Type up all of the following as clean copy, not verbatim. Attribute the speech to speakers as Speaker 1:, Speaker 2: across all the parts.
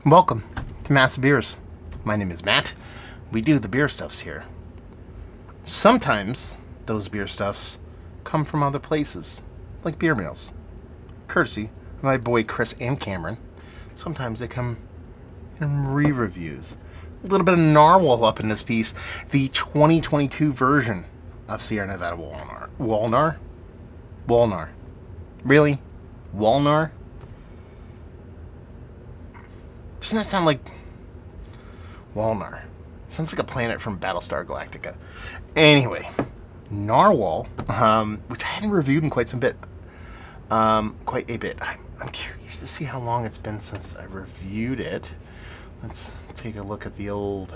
Speaker 1: Welcome to Massive Beers. My name is Matt. We do the beer stuffs here. Sometimes those beer stuffs come from other places, like beer meals, courtesy of my boy Chris and Cameron. Sometimes they come in re-reviews. A little bit of Narwhal up in this piece. The 2022 version of Sierra Nevada Walnar. Really? Walnar? Doesn't that sound like Walnar? Sounds like a planet from Battlestar Galactica. Anyway, Narwhal, which I hadn't reviewed in quite a bit. I'm curious to see how long it's been since I reviewed it. Let's take a look at the old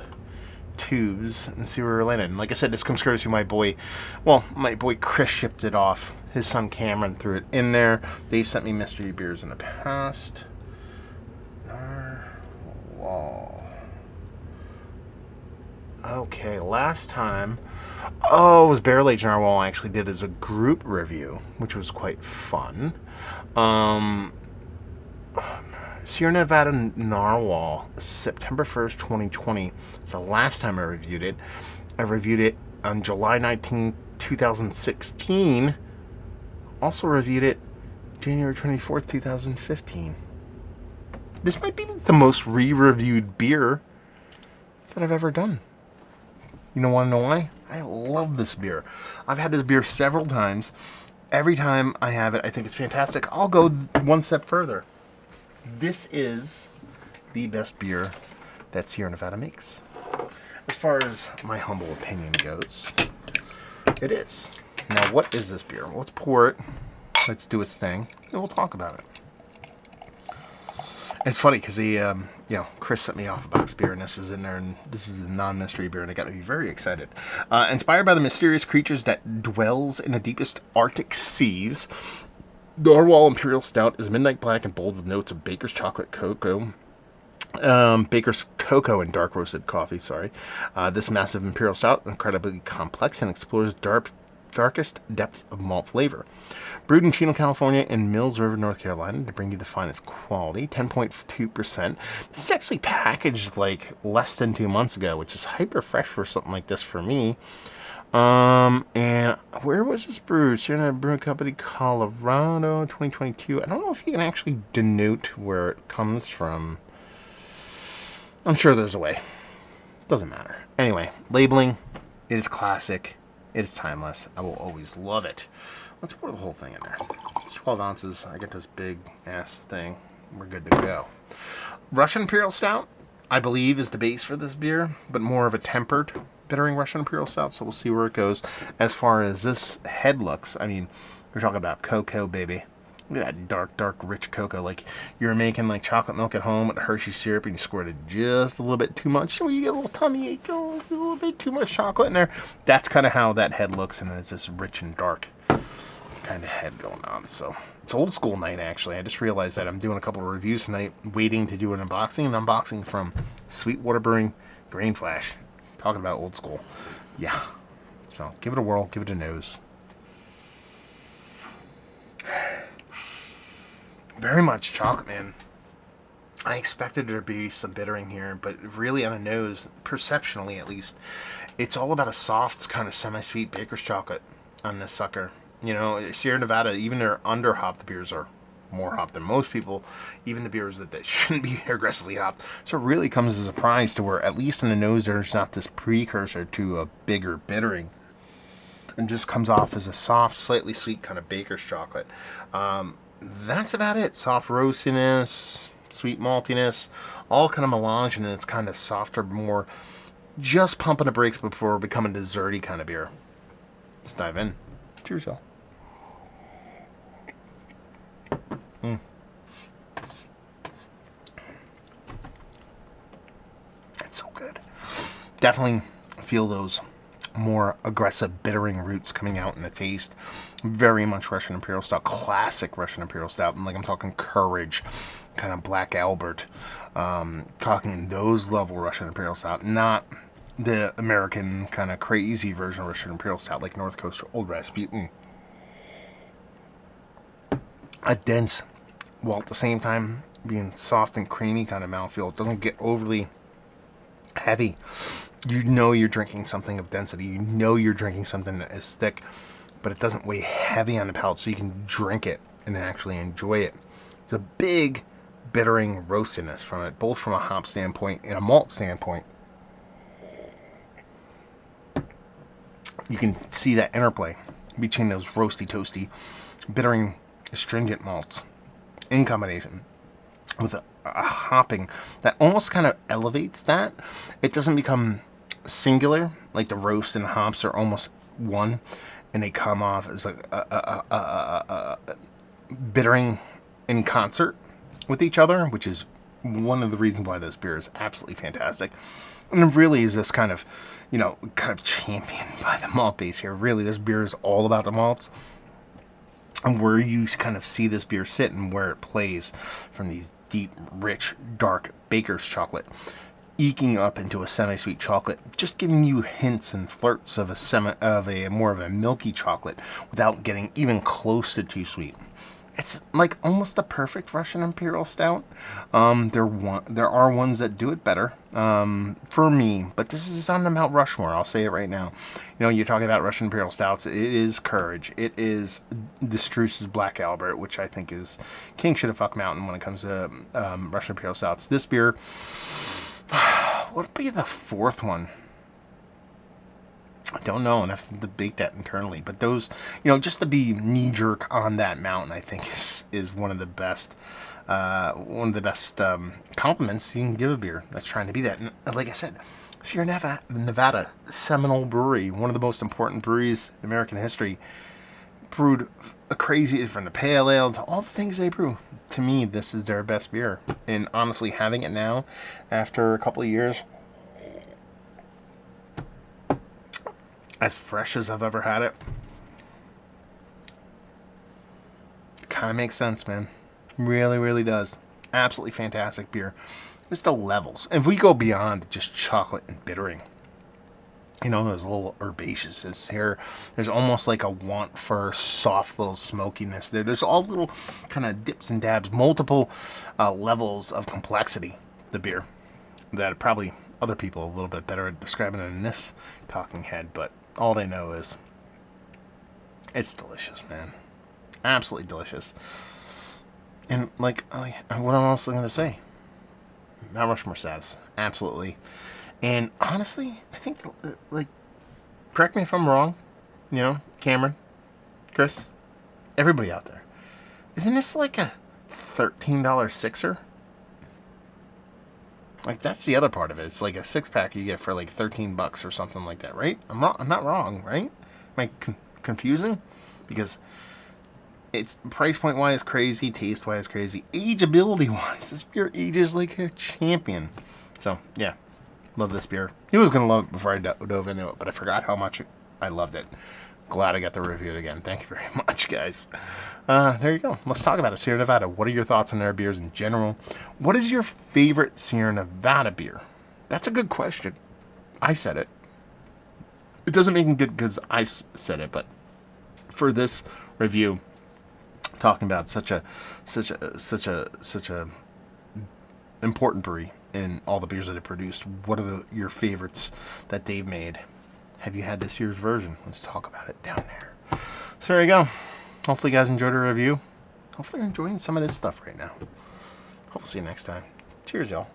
Speaker 1: tubes and see where we're landing. And like I said, this comes courtesy of my boy Chris shipped it off. His son Cameron threw it in there. They've sent me mystery beers in the past. Narwhal. Okay, last time, it was Barrel Aged Narwhal I actually did as a group review, which was quite fun. Sierra Nevada Narwhal, September 1st, 2020. It's the last time I reviewed it. I reviewed it on July 19, 2016. Also reviewed it January 24th, 2015. This might be the most re-reviewed beer that I've ever done. You want to know why? I love this beer. I've had this beer several times. Every time I have it, I think it's fantastic. I'll go one step further. This is the best beer that Sierra Nevada makes. As far as my humble opinion goes, it is. Now, what is this beer? Well, let's pour it. Let's do its thing, and we'll talk about it. It's funny because Chris sent me off a box beer, and this is in there, and this is a non-mystery beer, and it got me very excited. Inspired by the mysterious creatures that dwells in the deepest Arctic seas, Narwhal Imperial Stout is midnight black and bold with notes of Baker's cocoa and dark roasted coffee. This massive Imperial Stout is incredibly complex and explores darkest depths of malt flavor. Brewed in Chino, California and Mills River, North Carolina to bring you the finest quality, 10.2%. This is actually packaged like less than 2 months ago, which is hyper fresh for something like this for me. And where was this brewed? Sierra Nevada Brewing Company, Colorado, 2022. I don't know if you can actually denote where it comes from. I'm sure there's a way. Doesn't matter. Anyway, labeling. It is classic. It is timeless. I will always love it. Let's pour the whole thing in there. It's 12 ounces. I get this big ass thing. We're good to go. Russian Imperial Stout, I believe, is the base for this beer, but more of a tempered bittering Russian Imperial Stout, so we'll see where it goes. As far as this head looks, I mean, we're talking about cocoa, baby. Look at that dark, rich cocoa. Like you're making like chocolate milk at home with Hershey syrup, and you squirted just a little bit too much, so you get a little tummy ache, a little bit too much chocolate in there. That's kind of how that head looks, and it's this rich and dark kind of head going on. So it's old school night, actually. I just realized that I'm doing a couple of reviews tonight, waiting to do an unboxing from Sweetwater Brewing Grain Flash. Talking about old school. Yeah. So give it a whirl, give it a nose. Very much chocolate, man. I expected there to be some bittering here, but really on a nose, perceptionally at least, it's all about a soft, kind of semi-sweet baker's chocolate on this sucker. You know, Sierra Nevada, even their under-hopped beers are more hopped than most people, even the beers that shouldn't be aggressively hopped. So it really comes as a surprise to where, at least in the nose, there's not this precursor to a bigger bittering. And just comes off as a soft, slightly sweet kind of baker's chocolate. That's about it. Soft roastiness, sweet maltiness, all kind of melange, and it's kind of softer, more just pumping the brakes before becoming a desserty kind of beer. Let's dive in. Cheers, y'all. It's so good. Definitely feel those more aggressive bittering roots coming out in the taste. Very much Russian Imperial Stout, classic Russian Imperial Stout. And like I'm talking Courage, kind of Black Albert, talking those level Russian Imperial Stout, not the American kind of crazy version of Russian Imperial Stout like North Coast or Old Rasputin. A dense, while at the same time being soft and creamy kind of mouthfeel. It doesn't get overly heavy. You know you're drinking something of density. You know you're drinking something that is thick, but it doesn't weigh heavy on the palate, so you can drink it and actually enjoy it. It's a big bittering roastiness from it, both from a hop standpoint and a malt standpoint. You can see that interplay between those roasty, toasty, bittering, astringent malts in combination with a hopping that almost kind of elevates that. It doesn't become singular, like the roast and the hops are almost one, and they come off as like a bittering in concert with each other, which is one of the reasons why this beer is absolutely fantastic. And it really is this kind of, kind of championed by the malt base here. Really, this beer is all about the malts and where you kind of see this beer sit and where it plays from these deep, rich, dark baker's chocolate, eking up into a semi-sweet chocolate, just giving you hints and flirts of a more of a milky chocolate without getting even close to too sweet. It's like almost the perfect Russian Imperial Stout. There are ones that do it better for me, but this is on the Mount Rushmore. I'll say it right now. You're talking about Russian Imperial Stouts. It is Courage. It is Destruce's Black Albert, which I think is King Should Have Fuck Mountain when it comes to Russian Imperial Stouts. This beer would be the fourth one. I don't know, and I have to debate that internally. But those, just to be knee-jerk on that mountain, I think is one of the best compliments you can give a beer that's trying to be that. And like I said, Sierra Nevada, Seminole Brewery, one of the most important breweries in American history, brewed a crazy, from the pale ale to all the things they brew. To me, this is their best beer. And honestly, having it now, after a couple of years, as fresh as I've ever had it, kind of makes sense, man. Really, really does. Absolutely fantastic beer. Just the levels. If we go beyond just chocolate and bittering, those little herbaceousness here, there's almost like a want for soft little smokiness there. There's all little kind of dips and dabs, multiple levels of complexity, the beer, that probably other people a little bit better at describing than this talking head, but all they know is it's delicious, man. Absolutely delicious. And what else am I going to say? Mount Rushmore status. Absolutely. And honestly, I think, correct me if I'm wrong, Cameron, Chris, everybody out there. Isn't this like a $13 sixer? Like, that's the other part of it. It's like a 6-pack you get for like $13 or something like that, right? I'm not wrong, right? Am I confusing? Because it's price point wise crazy, taste wise crazy, ageability wise, this beer ages like a champion. So yeah, love this beer. He was gonna love it before I dove into it, but I forgot how much I loved it. Glad I got to review it again. Thank you very much, guys. There you go. Let's talk about it. Sierra Nevada. What are your thoughts on their beers in general? What is your favorite Sierra Nevada beer? That's a good question. I said it. It doesn't make it good because I said it, but for this review, talking about such a important brewery and all the beers that it produced, what are your favorites that they've made? Have you had this year's version? Let's talk about it down there. So there you go. Hopefully you guys enjoyed the review. Hopefully you're enjoying some of this stuff right now. Hope we'll see you next time. Cheers, y'all.